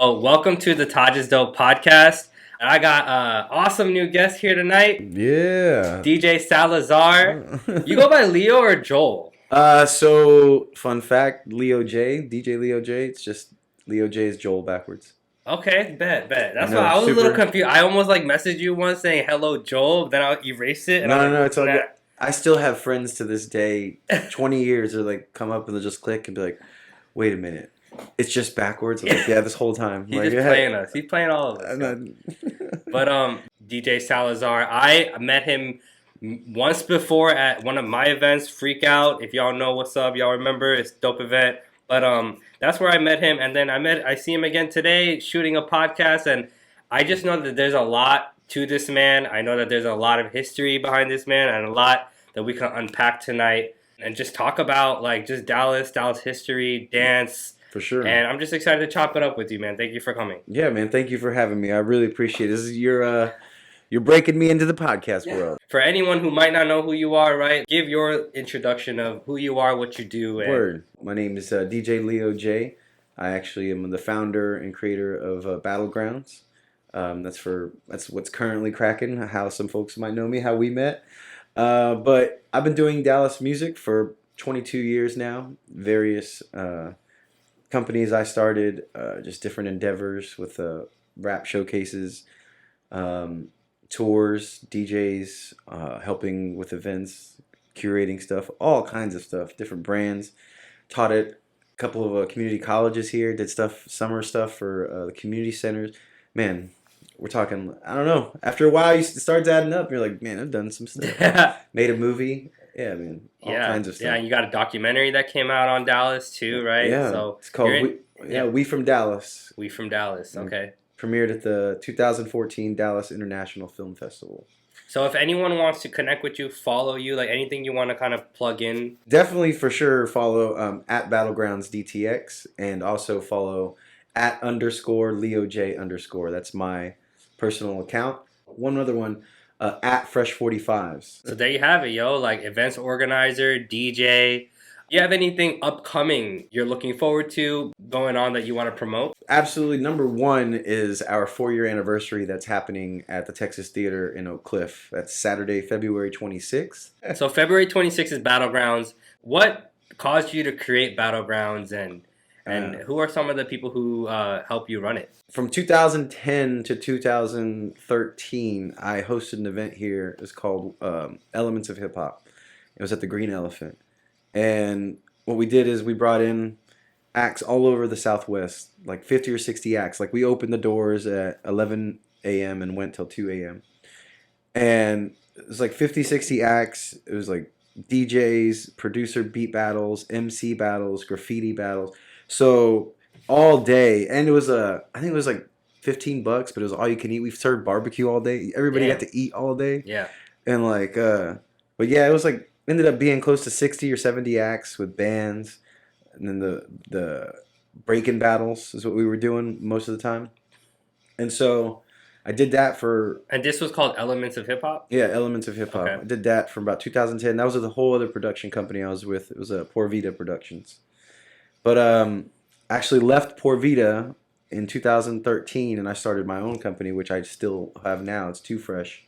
Oh, welcome to the Taj's Dope podcast. I got awesome new guest here tonight, Yeah. DJ Salazar. You go by Leo or Joel? So fun fact, LeoJ, DJ LeoJ, it's just LeoJ is Joel backwards. Okay, bet. That's I why know, I was a little super. confused. I almost messaged you once saying hello Joel, then I'll erase it. And No, it's all nah. good. I still have friends to this day, 20 years, or like come up and they'll just click and be like, wait a minute, it's just backwards. I'm like, yeah, this whole time. He's like, just playing us. He's playing all of us. But DJ Salazar, I met him once before at one of my events, Freak Out. If y'all know what's up, y'all remember, it's a dope event. But that's where I met him, and then I see him again today shooting a podcast, and I just know that there's a lot to this man. I know that there's a lot of history behind this man, and a lot that we can unpack tonight and just talk about, like, just Dallas history, dance. For sure. And I'm just excited to chop it up with you, man. Thank you for coming. Yeah, man. Thank you for having me. I really appreciate it. This is you're breaking me into the podcast world. For anyone who might not know who you are, right? Give your introduction of who you are, what you do. And Word. My name is DJ LeoJ. I actually am the founder and creator of Battlegrounds. That's what's currently cracking. How some folks might know me, how we met. But I've been doing Dallas music for 22 years now. Various companies I started, just different endeavors with rap showcases, tours, DJs, helping with events, curating stuff, all kinds of stuff, different brands. Taught at a couple of community colleges here, did summer stuff for the community centers. Man, we're talking, I don't know, after a while it starts adding up. You're like, man, I've done some stuff. Made a movie. Yeah, man, all kinds of stuff. Yeah, you got a documentary that came out on Dallas too, right? Yeah, so it's called We From Dallas. We From Dallas, okay. Premiered at the 2014 Dallas International Film Festival. So if anyone wants to connect with you, follow you, like anything you want to kind of plug in? Definitely for sure follow at Battlegrounds DTX, and also follow at _LeoJ_. That's my personal account. One other one, at Fresh45s. So there you have it, yo. Like events organizer, DJ. You have anything upcoming you're looking forward to going on that you want to promote? Absolutely. Number one is our 4-year anniversary that's happening at the Texas Theater in Oak Cliff. That's Saturday, February 26th. So February 26th is Battlegrounds. What caused you to create Battlegrounds, and who are some of the people who help you run it? From 2010 to 2013, I hosted an event here. It was called Elements of Hip Hop. It was at the Green Elephant. And what we did is we brought in acts all over the Southwest, like 50 or 60 acts. Like we opened the doors at 11 a.m. and went till 2 a.m. And it was like 50, 60 acts. It was like DJs, producer beat battles, MC battles, graffiti battles. So all day. And it was I think it was like $15, but it was all you can eat. We served barbecue all day. Everybody got to eat all day. Yeah. And like, but yeah, it was like, ended up being close to 60 or 70 acts with bands, and then the break-in battles is what we were doing most of the time. And so I did that for... And this was called Elements of Hip Hop? Yeah, Elements of Hip Hop. Okay. I did that from about 2010. That was with a whole other production company I was with. It was Por Vida Productions. But I actually left Por Vida in 2013, and I started my own company, which I still have now. It's Too Fresh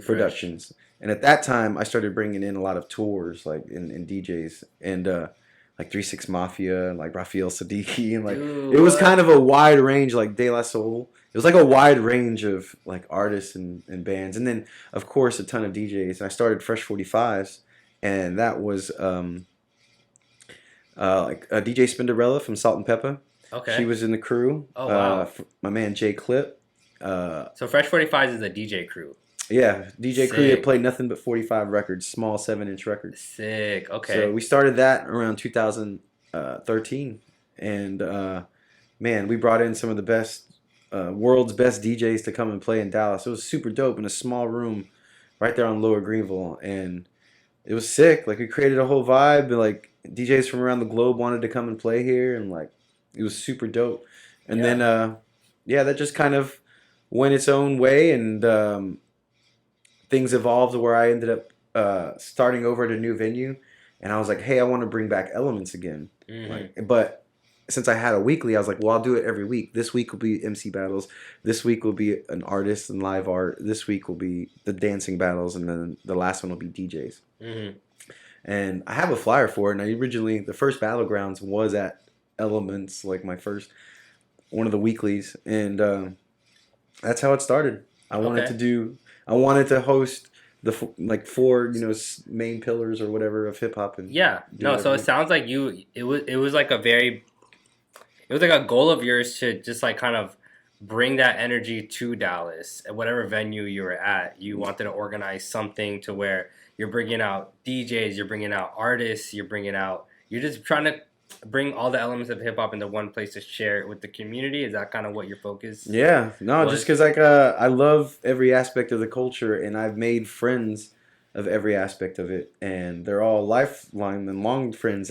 Productions. And at that time, I started bringing in a lot of tours, like in DJs, and like 3-6 Mafia, and like Raphael Siddiqui, and like it was kind of a wide range, like De La Soul. It was like a wide range of like artists and bands, and then of course a ton of DJs. And I started Fresh 45s, and that was like DJ Spinderella from Salt and Pepper. Okay, she was in the crew. Oh wow, my man Jay Clip. So Fresh 45s is a DJ crew. Yeah, DJ crew that played nothing but 45 records, small 7-inch records. Sick, okay. So we started that around 2013. And, man, we brought in some of the best, world's best DJs to come and play in Dallas. It was super dope in a small room right there on Lower Greenville. And it was sick. Like, we created a whole vibe. And, like, DJs from around the globe wanted to come and play here. And, like, it was super dope. And then, that just kind of went its own way. And, things evolved to where I ended up starting over at a new venue, and I was like, "Hey, I want to bring back Elements again." Mm-hmm. Like, but since I had a weekly, I was like, well, I'll do it every week. This week will be MC battles. This week will be an artist and live art. This week will be the dancing battles, and then the last one will be DJs. Mm-hmm. And I have a flyer for it. And the first Battlegrounds was at Elements, like one of the weeklies, and that's how it started. I wanted to host the four main pillars or whatever of hip hop, and so it sounds like it was like a goal of yours to just like kind of bring that energy to Dallas at whatever venue you were at. You wanted to organize something to where you're bringing out DJs, you're bringing out artists, you're just trying to bring all the elements of hip hop into one place to share it with the community. Is that kind of what your focus? Yeah, no, just because I love every aspect of the culture, and I've made friends of every aspect of it, and they're all lifelong and long friends,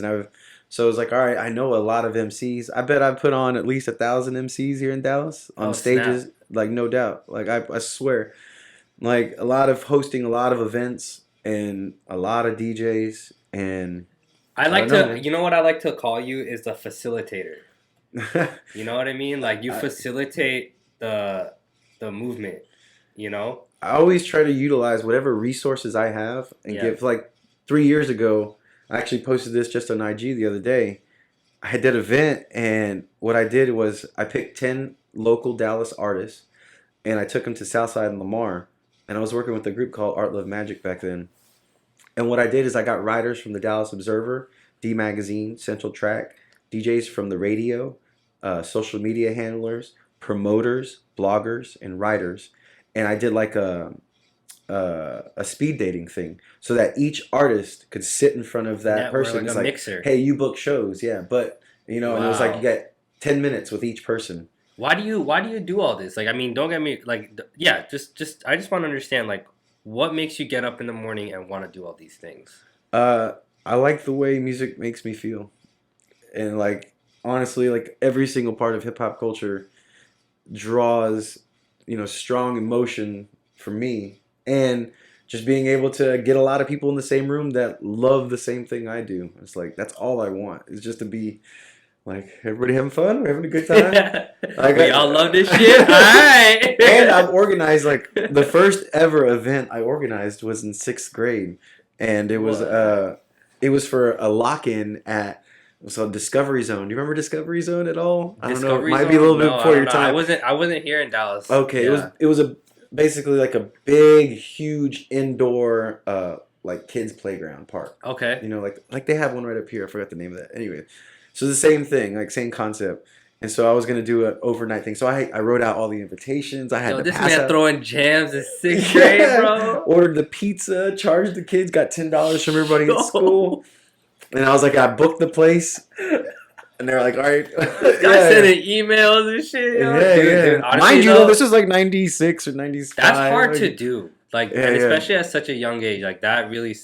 so it's like, all right, I know a lot of MCs. I bet I put on at least 1,000 MCs here in Dallas on stages, snap. Like no doubt. Like I swear, like hosting a lot of events and a lot of DJs, and you know what I like to call you is the facilitator. You know what I mean? Like you facilitate the movement, you know? I always try to utilize whatever resources I have and give. Like 3 years ago, I actually posted this just on IG the other day. I did an event, and what I did was I picked 10 local Dallas artists, and I took them to Southside and Lamar, and I was working with a group called Art Love Magic back then. And what I did is I got writers from the Dallas Observer, D Magazine, Central Track, DJs from the radio, social media handlers, promoters, bloggers, and writers. And I did like a speed dating thing so that each artist could sit in front of that person. Like it's a mixer. Hey, you book shows, yeah, but and it was like you get 10 minutes with each person. Why do you do all this? Like, I mean, don't get me like, just I just want to understand like what makes you get up in the morning and want to do all these things. I like the way music makes me feel, and like honestly, like every single part of hip hop culture draws strong emotion for me. And just being able to get a lot of people in the same room that love the same thing I do. It's like, that's all I want. Is just to be like, everybody having fun? We're having a good time? Like, we all love this shit? All right. And I've organized, like, the first ever event I organized was in 6th grade. And it was for a lock-in at Discovery Zone. Do you remember Discovery Zone at all? I don't know. It might be a little bit before your time. I wasn't here in Dallas. Okay, it was basically like a big, huge indoor like kids playground park. Okay. Like they have one right up here. I forgot the name of that. Anyway, so the same thing, like same concept. And so I was gonna do an overnight thing. So I wrote out all the invitations. I had to this pass man out. Throwing jams in 6th grade, bro. Ordered the pizza, charged the kids, got $10 from everybody at school. And I was like, I booked the place. And they're like, all right. I sending emails and shit. Dude, honestly, mind you, this is like 96 or 95. That's hard to do. Like, and especially at such a young age. Like, that really...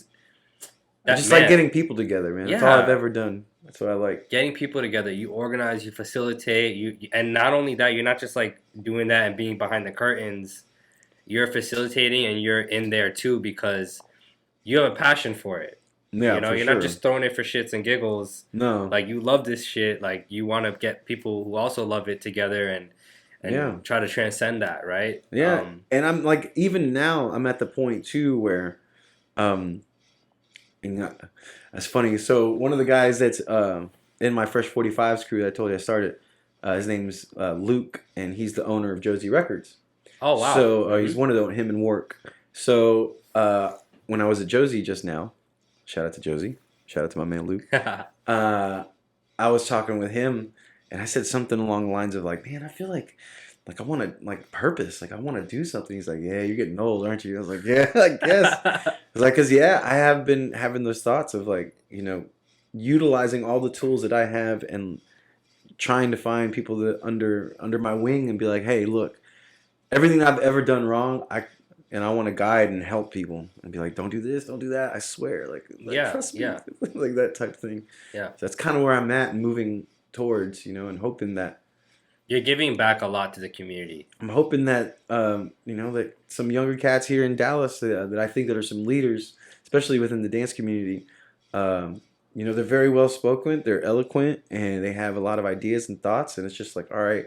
like getting people together, man. That's all I've ever done. That's what I like. Getting people together. You organize, you facilitate. And not only that, you're not just, like, doing that and being behind the curtains. You're facilitating and you're in there, too, because you have a passion for it. Yeah, you're not just throwing it for shits and giggles. No. Like, you love this shit. Like, you want to get people who also love it together and try to transcend that, right? Yeah. And I'm like, even now, I'm at the point, too, where, that's funny. So, one of the guys that's in my Fresh 45's crew that I told you I started, his name's Luke, and he's the owner of Josie Records. Oh, wow. So, he's one of him and Work. So, when I was at Josie just now, shout out to Josie. Shout out to my man Luke. I was talking with him, and I said something along the lines of like, "Man, I feel like I want to like purpose. Like I want to do something." He's like, "Yeah, you're getting old, aren't you?" I was like, "Yeah, I guess." I was like, "Cause I have been having those thoughts of like, utilizing all the tools that I have and trying to find people that under my wing and be like, hey, look, everything I've ever done wrong, I want to guide and help people and be like, don't do this, don't do that. I swear, like trust me, like that type of thing. Yeah, so that's kind of where I'm at and moving towards, and hoping that you're giving back a lot to the community. I'm hoping that that some younger cats here in Dallas that I think that are some leaders, especially within the dance community, You know, they're very well spoken, they're eloquent, and they have a lot of ideas and thoughts. And it's just like, all right,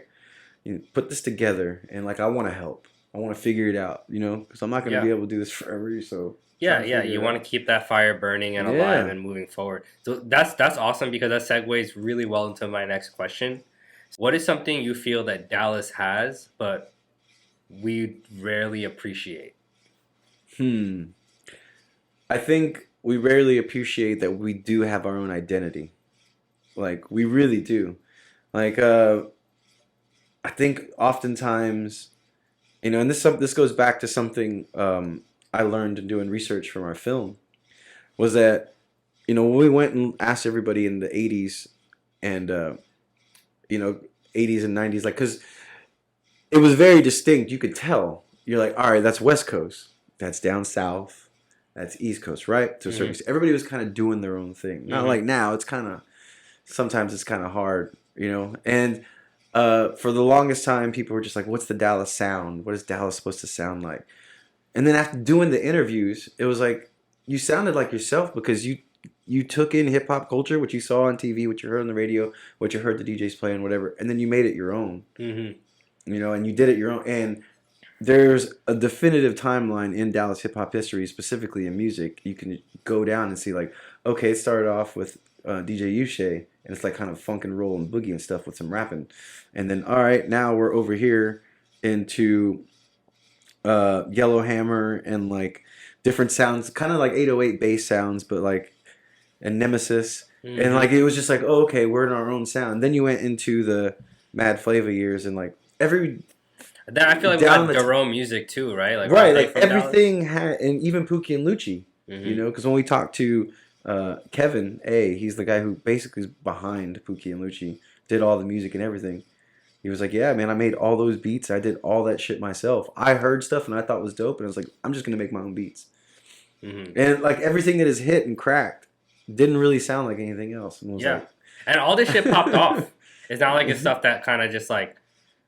you put this together, and like I want to help. I want to figure it out. You know, because I'm not going to Yeah. be able to do this forever. So Yeah, yeah, you want to keep that fire burning and alive yeah. and moving forward. So that's awesome because that segues really well into my next question. What is something you feel that Dallas has, but we rarely appreciate? I think we rarely appreciate that we do have our own identity. Like we really do. Like I think oftentimes, you know, and this goes back to something I learned in doing research from our film was that, you know, when we went and asked everybody in the 80s and you know, 80s and 90s, like, because it was very distinct. You could tell. You're like, all right, that's West Coast. That's down south. That's East Coast, right? To a certain extent. Everybody was kind of doing their own thing. Not like now. It's kind of, sometimes it's kind of hard, you know? And for the longest time, people were just like, what's the Dallas sound? What is Dallas supposed to sound like? And then after doing the interviews, it was like, you sounded like yourself because you took in hip hop culture, what you saw on TV, what you heard on the radio, what you heard the DJs playing, whatever, and then you made it your own. You know, and you did it your own. And there's a definitive timeline in Dallas hip hop history, specifically in music. You can go down and see, like, okay, it started off with DJ LeoJ, and it's like kind of funk and roll and boogie and stuff with some rapping. And then, all right, now we're over here into Yellowhammer and like different sounds, kind of like 808 bass sounds, but like, and Nemesis. And like, it was just like, oh, okay, we're in our own sound. Then you went into the Mad Flava years and like, every I feel like we had Jerome music too, right? Like right, like everything had, and even Pookie and Lucci, you know, because when we talked to Kevin A, he's the guy who basically is behind Pookie and Lucci, did all the music and everything. He was like, yeah, man, I made all those beats. I did all that shit myself. I heard stuff and I thought was dope, and I was like, I'm just gonna make my own beats. And like everything that is hit and cracked didn't really sound like anything else. And was like, and all this shit popped off. It's not like it's stuff that kind of just like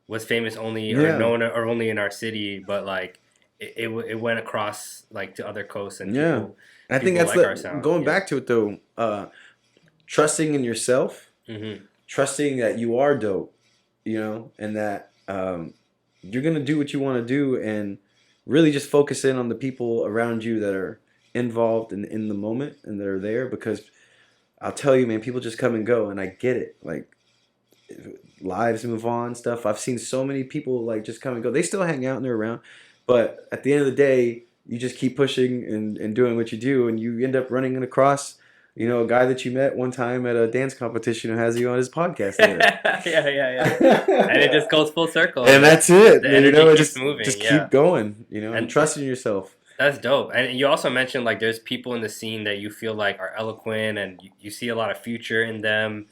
was famous only or known or only in our city, but like it went across like to other coasts and people. I think that's like our sound. Going back to it though, trusting in yourself, trusting that you are dope, you know, and that you're gonna do what you want to do, and really just focus in on the people around you that are involved in the moment and that are there, because I'll tell you, man, people just come and go, and I get it. Like, lives move on, stuff. I've seen so many people like just come and go. They still hang out and they're around, but at the end of the day, you just keep pushing and doing what you do, and you end up running across, you know, a guy that you met one time at a dance competition who has you on his podcast. yeah. And it just goes full circle. And that's it. The energy keeps just moving. Just keep going, you know, and trusting yourself. That's dope. And you also mentioned like there's people in the scene that you feel like are eloquent and you see a lot of future in them.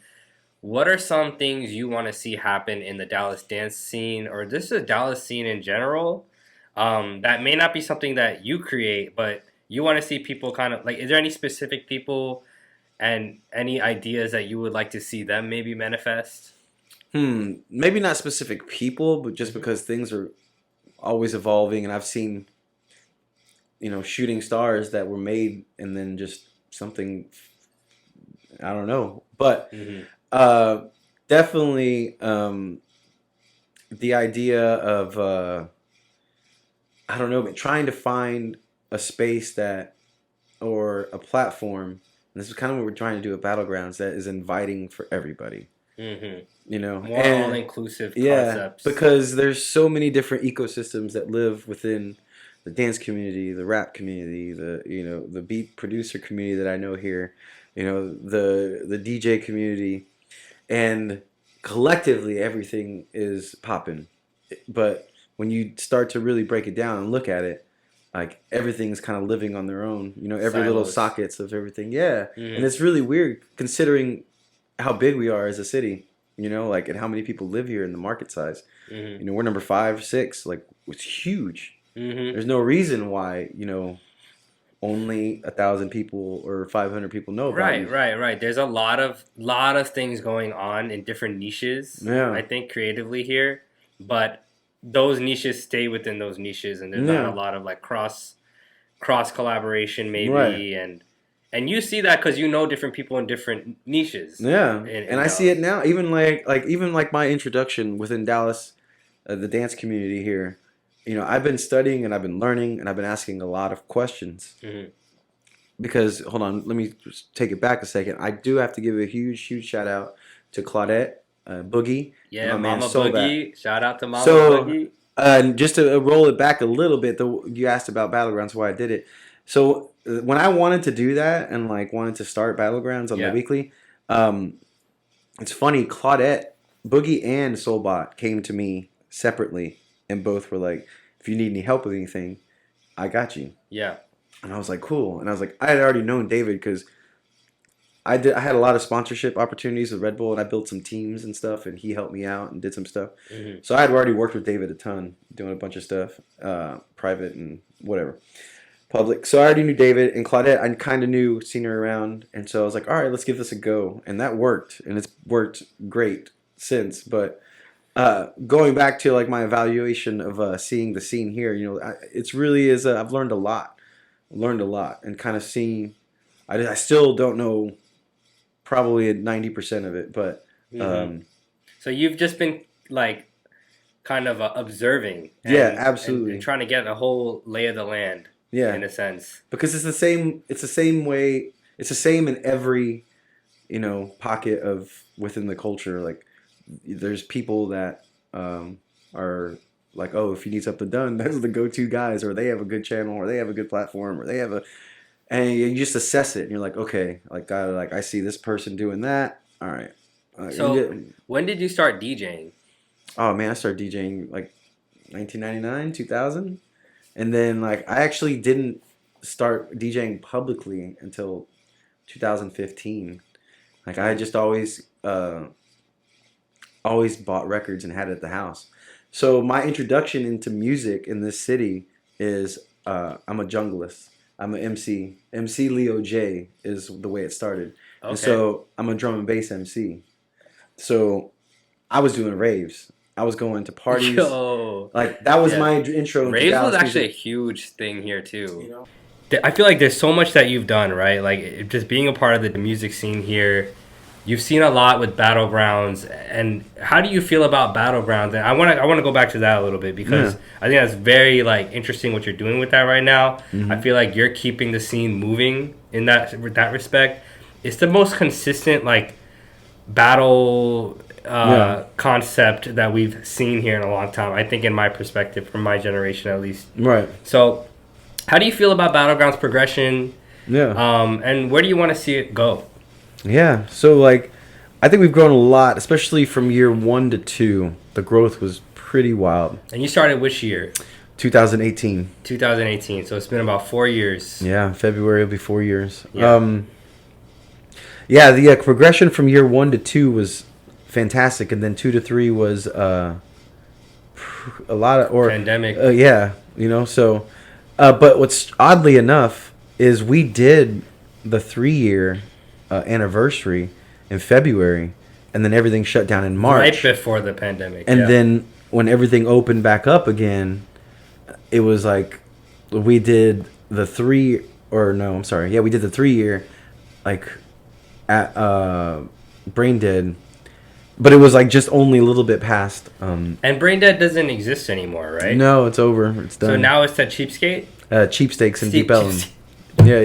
What are some things you want to see happen in the Dallas dance scene, or just the Dallas scene in general, that may not be something that you create, but you want to see people kind of like, is there any specific people and any ideas that you would like to see them maybe manifest? Maybe not specific people, but just because things are always evolving, and I've seen, you know, shooting stars that were made and then just something, I don't know, but definitely the idea of I don't know, but trying to find a space that, or a platform, and this is kind of what we're trying to do at Battlegrounds, that is inviting for everybody. You know, more all-inclusive concepts. Because there's so many different ecosystems that live within the dance community, the rap community, the, you know, the beat producer community that I know here, you know, the DJ community, and collectively everything is popping. But when you start to really break it down and look at it, like everything's kind of living on their own, you know, every little sockets of everything. And it's really weird considering how big we are as a city, you know, like, and how many people live here in the market size. You know, we're number 5, 6, like, it's huge. There's no reason why, you know, only 1,000 people or 500 people know about it. Right. There's a lot of things going on in different niches. I think creatively here, but those niches stay within those niches, and there's not a lot of like cross collaboration maybe, and And you see that because you know different people in different niches. Yeah, and I see it now. Even like my introduction within Dallas, the dance community here. I've been studying and I've been learning and I've been asking a lot of questions. Mm-hmm. Because hold on, let me just take it back a second. I do have to give a huge shout out to Claudette, Boogie. Yeah, and my Mama man, Boogie. Shout out to Mama Boogie. Just to roll it back a little bit, you asked about Battlegrounds, why I did it. So when I wanted to do that and like wanted to start Battlegrounds on the weekly, it's funny. Claudette, Boogie, and Soulbot came to me separately, and both were like, "If you need any help with anything, I got you." Yeah. And I was like, "Cool." And I was like, I had already known David because I had a lot of sponsorship opportunities with Red Bull, and I built some teams and stuff, and he helped me out and did some stuff. Mm-hmm. So I had already worked with David a ton, doing a bunch of stuff, private and whatever, public. So I already knew David, and Claudette, I kind of knew, seen her around, and so I was like, all right, let's give this a go. And that worked, and it's worked great since. But going back to like my evaluation of seeing the scene here, it's really is. I've learned a lot, and kind of seeing. I still don't know. Probably at 90% of it, but so you've just been like kind of observing, absolutely, and trying to get a whole lay of the land, in a sense, because it's the same way, it's the same in every pocket of within the culture. Like there's people that are like, oh, if you need something done, those are the go-to guys, or they have a good channel, or they have a good platform, or they have and you just assess it, and you're like, okay, I see this person doing that. All right. So when did you start DJing? Oh man, I started DJing like 1999, 2000, and then like I actually didn't start DJing publicly until 2015. Like I just always bought records and had it at the house. So my introduction into music in this city is I'm a junglist. I'm an MC. MC LeoJ is the way it started. Okay. And so I'm a drum and bass MC. So I was doing raves. I was going to parties. Like that was my intro. Raves was actually a huge thing here too. I feel like there's so much that you've done, right? Like just being a part of the music scene here. You've seen a lot with Battlegrounds, and how do you feel about Battlegrounds? And I want to go back to that a little bit because I think that's very like interesting what you're doing with that right now. Mm-hmm. I feel like you're keeping the scene moving in that respect. It's the most consistent like battle concept that we've seen here in a long time. I think, in my perspective, from my generation at least. Right. So, how do you feel about Battlegrounds progression? Yeah. And where do you want to see it go? Yeah, so like, I think we've grown a lot, especially from year 1 to 2. The growth was pretty wild. And you started which year? 2018. 2018, so it's been about 4 years. Yeah, February will be 4 years. Yeah. The progression from year 1 to 2 was fantastic, and then 2 to 3 was a lot of pandemic. So, but what's oddly enough is we did the 3-year. Anniversary in February, and then everything shut down in March. Right before the pandemic. And then when everything opened back up again, it was like we did the 3 we did the 3-year like at Brain Dead, but it was like just only a little bit past. And Brain Dead doesn't exist anymore, right? No, it's over. It's done. So now it's at Cheapskate? Cheapsteaks in Deep Ellum. Yeah.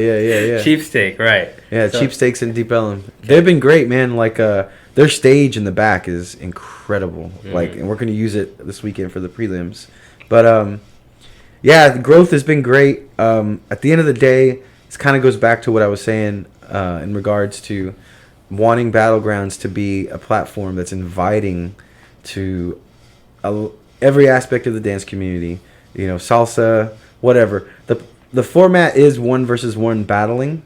Cheapsteak, right. Yeah, so, Cheapsteaks in Deep Ellum. Okay. They've been great, man. Like, their stage in the back is incredible. Mm-hmm. Like, and we're going to use it this weekend for the prelims. But, the growth has been great. At the end of the day, this kind of goes back to what I was saying in regards to wanting Battlegrounds to be a platform that's inviting to every aspect of the dance community. Salsa, whatever. The format is 1 versus 1 battling,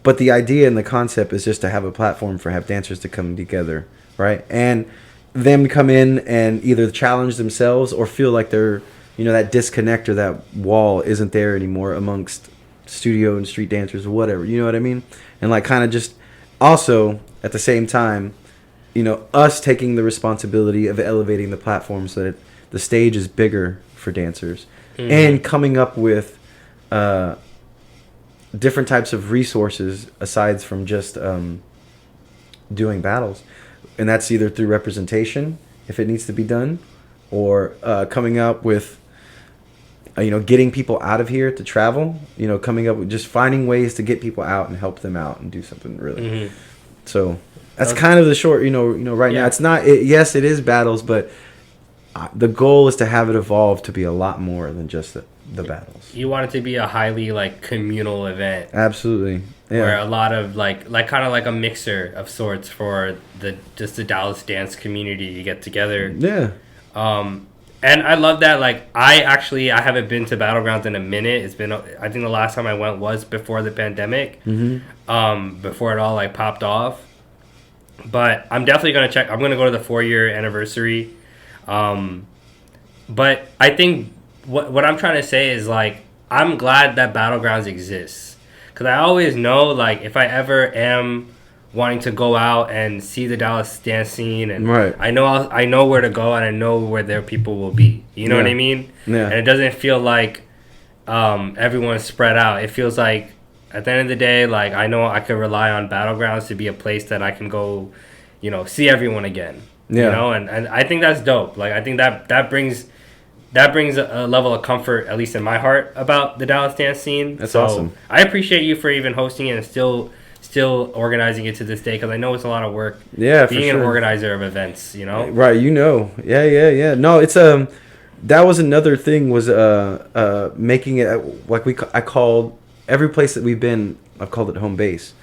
but the idea and the concept is just to have a platform for dancers to come together, right? And them come in and either challenge themselves or feel like they're, that disconnect or that wall isn't there anymore amongst studio and street dancers or whatever, you know what I mean? And like kind of just also at the same time, us taking the responsibility of elevating the platform so that the stage is bigger for dancers. And coming up with different types of resources aside from just doing battles, and that's either through representation if it needs to be done, or coming up with getting people out of here to travel, coming up with just finding ways to get people out and help them out and do something really. So that's kind of the short, right now it's not, yes, it is battles, but the goal is to have it evolve to be a lot more than just the battles. You want it to be a highly like communal event. Absolutely. Yeah. Where a lot of like kind of like a mixer of sorts for the Dallas dance community to get together. Yeah. And I love that. Like I haven't been to Battlegrounds in a minute. It's been, I think the last time I went was before the pandemic. Before it all like popped off. But I'm definitely gonna check. I'm gonna go to the 4-year anniversary. But I think what I'm trying to say is like I'm glad that Battlegrounds exists, because I always know like if I ever am wanting to go out and see the Dallas dance scene, and I know where to go, and I know where their people will be. You know what I mean? Yeah. And it doesn't feel like everyone's spread out. It feels like at the end of the day, like I know I could rely on Battlegrounds to be a place that I can go, see everyone again. Yeah. And I think that's dope. Like I think that brings a level of comfort, at least in my heart, about the Dallas dance scene. That's awesome. I appreciate you for even hosting it and still organizing it to this day, because I know it's a lot of work. Yeah, being an organizer of events, Right, Yeah. No, it's that was another thing, was making it like I called every place that we've been, I've called it home base.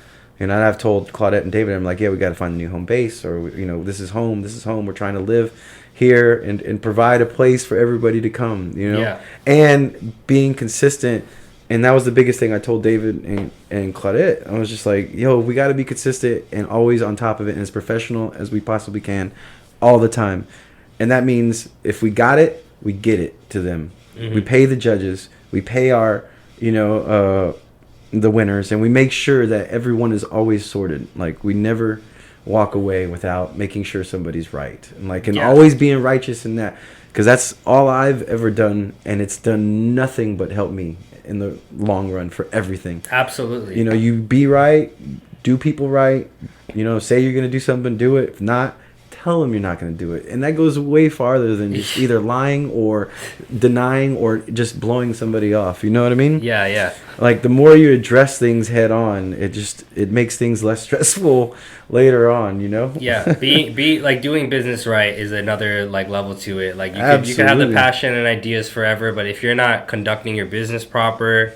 And I've told Claudette and David, I'm like, yeah, we got to find a new home base, or this is home. We're trying to live here and provide a place for everybody to come, Yeah. And being consistent. And that was the biggest thing I told David and Claudette. I was just like, we got to be consistent and always on top of it and as professional as we possibly can all the time. And that means if we got it, we get it to them. We pay the judges. We pay our, the winners, and we make sure that everyone is always sorted. Like we never walk away without making sure somebody's right, and always being righteous in that, because that's all I've ever done, and it's done nothing but help me in the long run for everything. Absolutely. You be right, do people right, say you're gonna do something, do it. If not, tell them you're not going to do it. And that goes way farther than just either lying or denying or just blowing somebody off. You know what I mean? Yeah. Like the more you address things head on, it makes things less stressful later on, Yeah. Be like doing business right is another like level to it. Like you can have the passion and ideas forever, but if you're not conducting your business proper,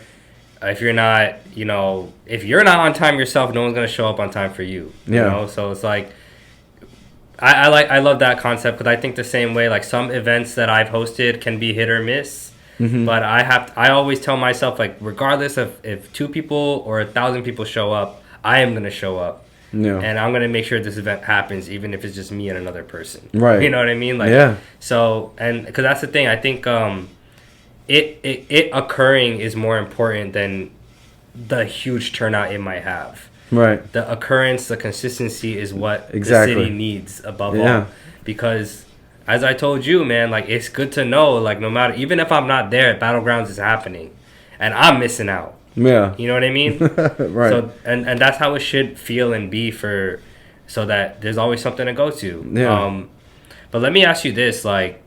if you're not on time yourself, no one's going to show up on time for you. Yeah. So it's like, I love that concept, because I think the same way, like some events that I've hosted can be hit or miss, but I always tell myself, like, regardless of if 2 people or 1,000 people show up, I am going to show up. Yeah. And I'm going to make sure this event happens, even if it's just me and another person. Right. You know what I mean? Like, yeah. So, and because that's the thing, I think it occurring is more important than the huge turnout it might have. Right. The occurrence, the consistency is what the city needs above all. Because as I told you, man, like it's good to know, like no matter, even if I'm not there, Battlegrounds is happening and I'm missing out. Yeah. You know what I mean? Right. So and that's how it should feel and be, so that there's always something to go to. Yeah. But let me ask you this, like,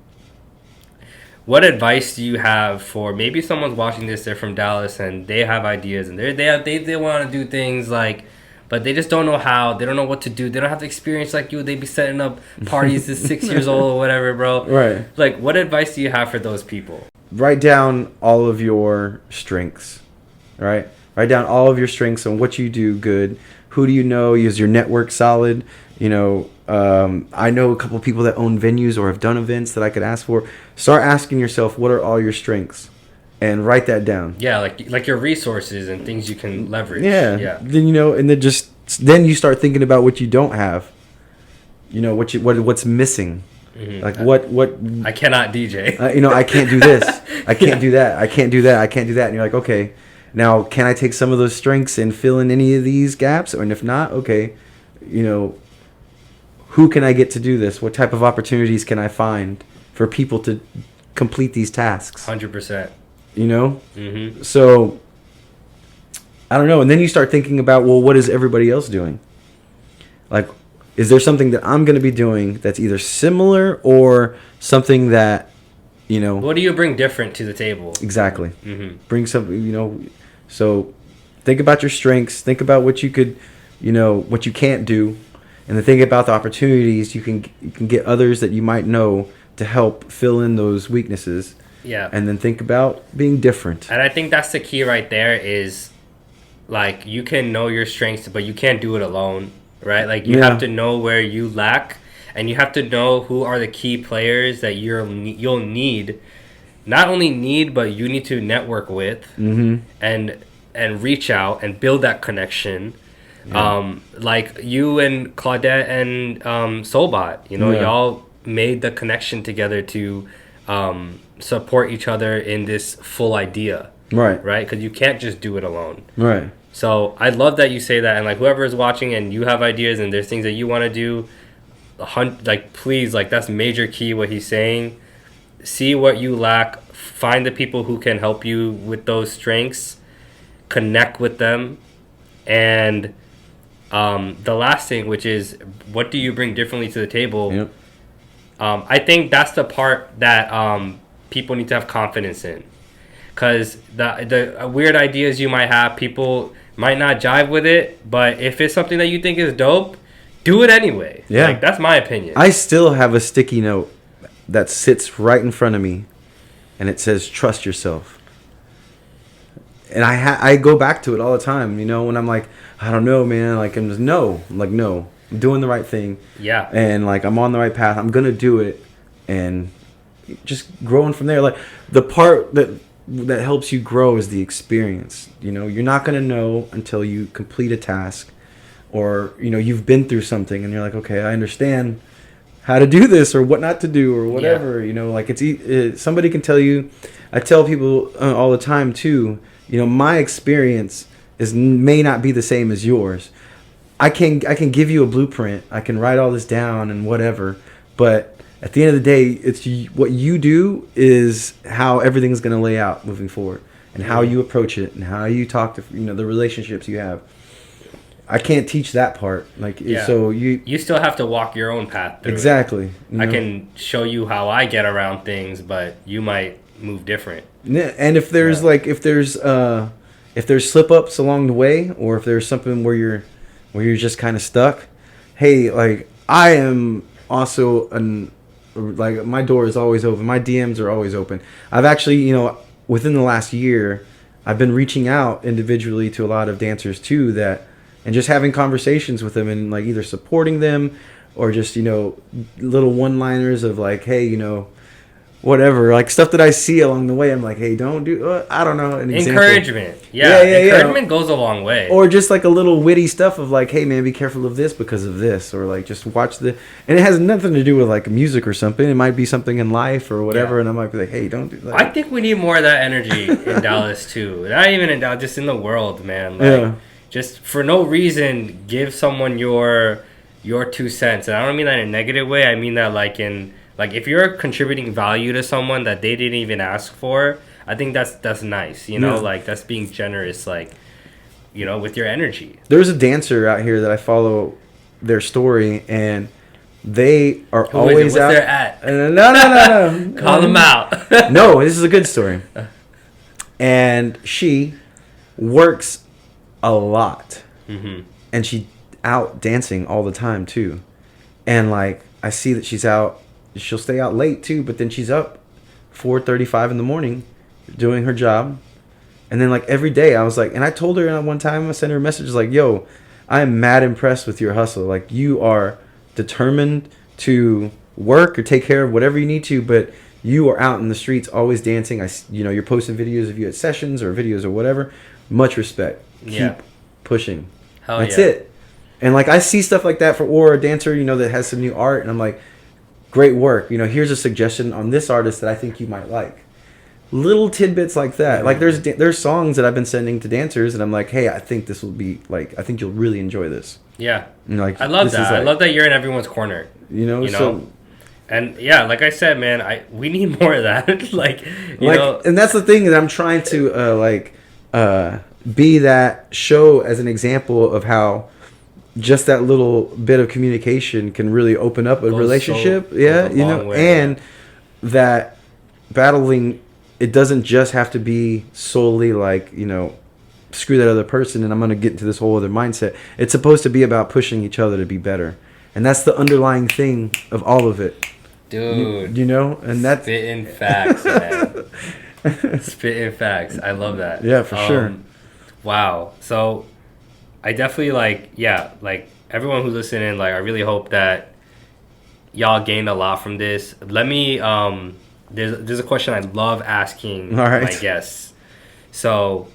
what advice do you have for maybe someone's watching this, they're from Dallas and they have ideas and they want to do things like, but they just don't know how, they don't know what to do, they don't have the experience like you, they be setting up parties at 6 years old or whatever, bro. Right. Like, what advice do you have for those people? Write down all of your strengths, right? Write down all of your strengths and what you do good. Who do you know? Is your network solid? I know a couple of people that own venues or have done events that I could ask for. Start asking yourself, what are all your strengths? And write that down. Yeah, like your resources and things you can leverage. Yeah. Then and then you start thinking about what you don't have. What's missing. Mm-hmm. Like what I cannot DJ. I can't do this. I can't do that. I can't do that. I can't do that. And you're like, okay, now can I take some of those strengths and fill in any of these gaps? And if not, okay, who can I get to do this? What type of opportunities can I find for people to complete these tasks? 100%. Mm-hmm. So I don't know. And then you start thinking about, well, what is everybody else doing? Like, is there something that I'm going to be doing that's either similar or something that, you know... What do you bring different to the table? Exactly. Bring something, you know... So, think about your strengths. Think about what you could, you know, what you can't do. And then think about the opportunities you can get others that you might know to help fill in those weaknesses. Yeah. And then think about being different. And I think that's the key right there is, like, you can know your strengths, but you can't do it alone, right? Like, you have to know where you lack, and you have to know who are the key players that you'll need. Not only need, but you need to network with and reach out and build that connection. Yeah. Like you and Claudette and Soulbot, you know, y'all made the connection together to support each other in this full idea. Right. Because you can't just do it alone. Right. So I love that you say that, and like whoever is watching and you have ideas and there's things that you want to do, like please, like that's major key what he's saying. See what you lack, find the people who can help you with those strengths, connect with them, and the last thing, which is what do you bring differently to the table? Yep. I think that's the part that people need to have confidence in, because the weird ideas you might have, people might not jive with it, but if it's something that you think is dope, do it anyway. Yeah, like that's my opinion. I still have a sticky note that sits right in front of me, and it says "Trust yourself." And I go back to it all the time. You know, when I'm like, I don't know, man. Like I'm like no, I'm doing the right thing. Yeah. And like I'm on the right path. I'm gonna do it, and just growing from there. Like the part that helps you grow is the experience. You know, you're not gonna know until you complete a task, or you know you've been through something, and you're like, okay, I understand how to do this or what not to do or whatever. You know, like somebody can tell you. I tell people all the time too. You know, my experience may not be the same as yours. I can give you a blueprint. I can write all this down and whatever. But at the end of the day, it's what you do is how everything's going to lay out moving forward, and how you approach it, and how you talk to the relationships you have. I can't teach that part. Like so you still have to walk your own path through exactly. It. I can show you how I get around things, but you might move different. Yeah, and if there's if there's slip ups along the way, or if there's something where you're just kind of stuck, hey, like I am also like my door is always open. My DMs are always open. I've actually, within the last year, I've been reaching out individually to a lot of dancers too, and just having conversations with them, and like either supporting them or just, little one-liners of like, hey, whatever, like stuff that I see along the way. I'm like, hey, don't do, I don't know, an example. Encouragement. Yeah, encouragement goes a long way. Or just like a little witty stuff of like, hey man, be careful of this because of this, or like just watch and it has nothing to do with like music or something. It might be something in life or whatever, and I might be like, hey, don't do that. I think we need more of that energy in Dallas too. Not even in Dallas, just in the world, man. Like, just for no reason, give someone your 2 cents. And I don't mean that in a negative way. I mean that like if you're contributing value to someone that they didn't even ask for, I think that's nice, like that's being generous, like, with your energy. There's a dancer out here that I follow their story, and they are Who always is it? What's out. their at? No. Call them out. No, this is a good story. And she works a lot, and she out dancing all the time too. And like I see that she's out. She'll stay out late too, but then she's up 4:35 in the morning doing her job. And then like every day I was like, and I told her one time, I sent her a message like, yo, I am mad impressed with your hustle. Like you are determined to work or take care of whatever you need to, but you are out in the streets always dancing. You're posting videos of you at sessions or videos or whatever. Much respect. Keep pushing. That's it. And like I see stuff like that or a dancer, that has some new art, and I'm like, great work. Here's a suggestion on this artist that I think you might like. Little tidbits like that. Like there's songs that I've been sending to dancers, and I'm like, hey, I think this will be like, I think you'll really enjoy this. Yeah. Like I love that. Like, I love that you're in everyone's corner. So, and yeah, like I said, man, we need more of that. like, you know, and that's the thing that I'm trying to be that show as an example of how just that little bit of communication can really open up a relationship. And that battling, it doesn't just have to be solely like, screw that other person and I'm going to get into this whole other mindset. It's supposed to be about pushing each other to be better. And that's the underlying thing of all of it. Dude. And that's... Spitting facts, man. Spitting facts. I love that. Yeah, for sure. Wow. So I definitely like everyone who's listening, like I really hope that y'all gained a lot from this. Let me there's a question I love asking my guests. So,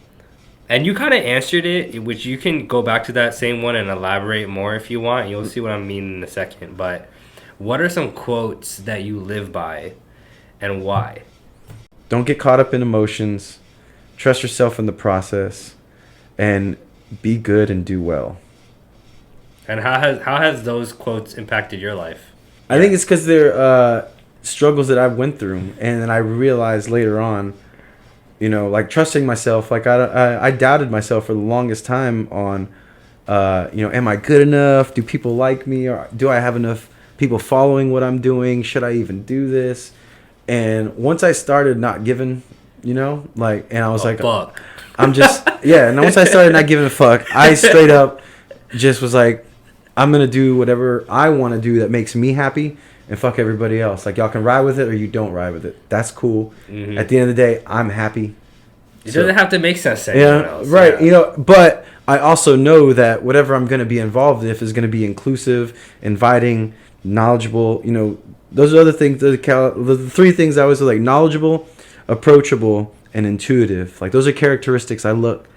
and you kind of answered it, which you can go back to that same one and elaborate more if you want. You'll see what I mean in a second. But what are some quotes that you live by and why? Don't get caught up in emotions. Trust yourself in the process. And be good and do well. And how has those quotes impacted your life? I think it's because they're struggles that I went through. And then I realized later on, like trusting myself. Like I doubted myself for the longest time on, am I good enough? Do people like me? Or do I have enough people following what I'm doing? Should I even do this? And once I started not giving, and I was fuck. I'm just, and once I started not giving a fuck, I straight up just was like, I'm going to do whatever I want to do that makes me happy and fuck everybody else. Like, y'all can ride with it or you don't ride with it. That's cool. Mm-hmm. At the end of the day, I'm happy. It doesn't have to make sense to anyone else. Right. Yeah. But I also know that whatever I'm going to be involved in is going to be inclusive, inviting, knowledgeable. Those are other things. The three things I always say, like knowledgeable, approachable, and intuitive. Like, those are characteristics I look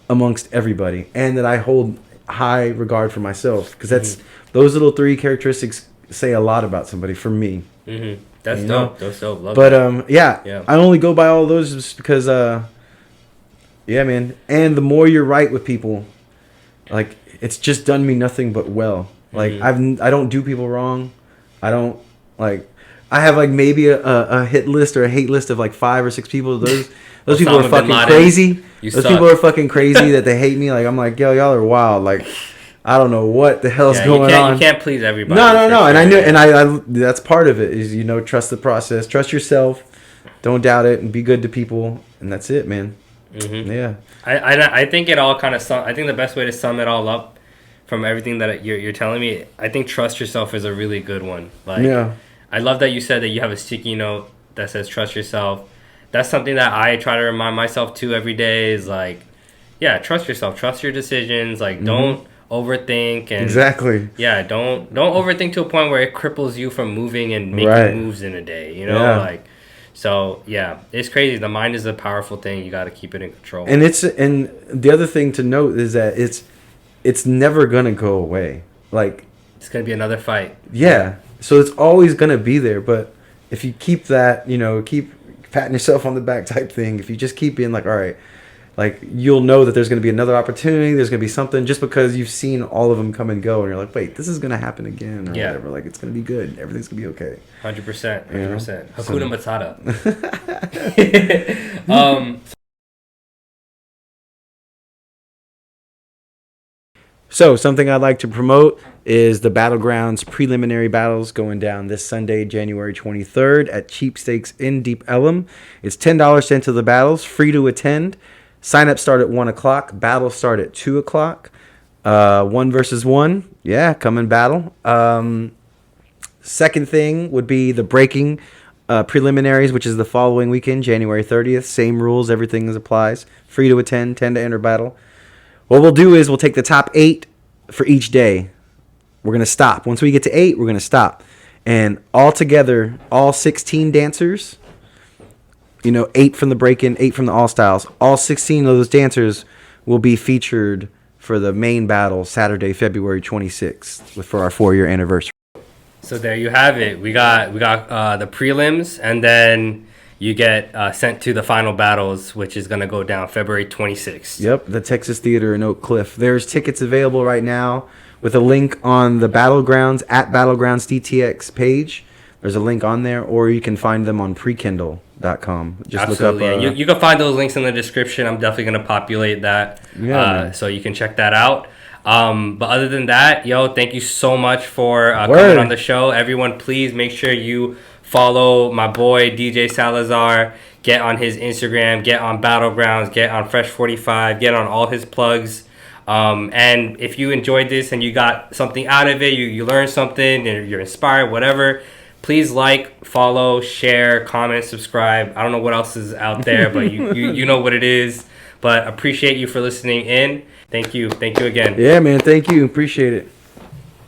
amongst everybody and that I hold high regard for myself, because those little three characteristics say a lot about somebody for me. Mm-hmm. That's dope. That's dope. Love but that. I only go by all those just because man, and the more you're right with people, like, it's just done me nothing but well. Like, I don't do people wrong. I don't, like, I have like maybe a hit list or a hate list of like 5 or 6 people. Those people are fucking crazy. People are fucking crazy that they hate me. Like, I'm like, yo, y'all are wild. Like, I don't know what the hell's going on. You can't please everybody. No. Sure. And I knew, and I that's part of it is, trust the process, trust yourself, don't doubt it, and be good to people, and that's it, man. Mm-hmm. Yeah. I think it all kind of I think the best way to sum it all up from everything that you're telling me, I think trust yourself is a really good one. Like, yeah. I love that you said that you have a sticky note that says trust yourself. That's something that I try to remind myself too every day is like, trust yourself, trust your decisions. Like, don't overthink. And exactly. Yeah, don't overthink to a point where it cripples you from moving and making moves in a day. Like, so it's crazy. The mind is a powerful thing. You got to keep it in control. And and the other thing to note is that it's never gonna go away. Like, it's gonna be another fight. Yeah. So it's always going to be there. But if you keep that, keep patting yourself on the back type thing, if you just keep being like, all right, like, you'll know that there's going to be another opportunity. There's going to be something just because you've seen all of them come and go. And you're like, wait, this is going to happen again or whatever. Like, it's going to be good. Everything's going to be okay. 100%. 100%. Hakuna Matata. So, something I'd like to promote is the Battlegrounds preliminary battles going down this Sunday, January 23rd at Cheap Steaks in Deep Ellum. It's $10 to enter the battles, free to attend. Sign-ups start at 1 o'clock. Battles start at 2 o'clock. 1 versus 1. Yeah, come and battle. Second thing would be the breaking preliminaries, which is the following weekend, January 30th. Same rules, everything applies. Free to attend, 10 to enter battle. What we'll do is we'll take the top 8 for each day. We're going to stop. Once we get to 8, we're going to stop. And all together, all 16 dancers, 8 from the break-in, 8 from the all-styles, all 16 of those dancers will be featured for the main battle Saturday, February 26th for our 4-year anniversary. So there you have it. We got the prelims, and then you get sent to the final battles, which is going to go down February 26th. Yep, the Texas Theater in Oak Cliff. There's tickets available right now with a link on the Battlegrounds at Battlegrounds DTX page. There's a link on there, or you can find them on Pre-Kindle. Just Absolutely. look up. And you can find those links in the description. I'm definitely going to populate that. So you can check that out. But other than that, thank you so much for coming on the show. Everyone, please make sure you follow my boy DJ Salazar. Get on his Instagram. Get on Battlegrounds. Get on Fresh 45. Get on all his plugs. And if you enjoyed this and you got something out of it, you learned something, and you're inspired, whatever, please like, follow, share, comment, subscribe. I don't know what else is out there, but you know what it is. But appreciate you for listening in. Thank you again. Yeah, man. Thank you. Appreciate it.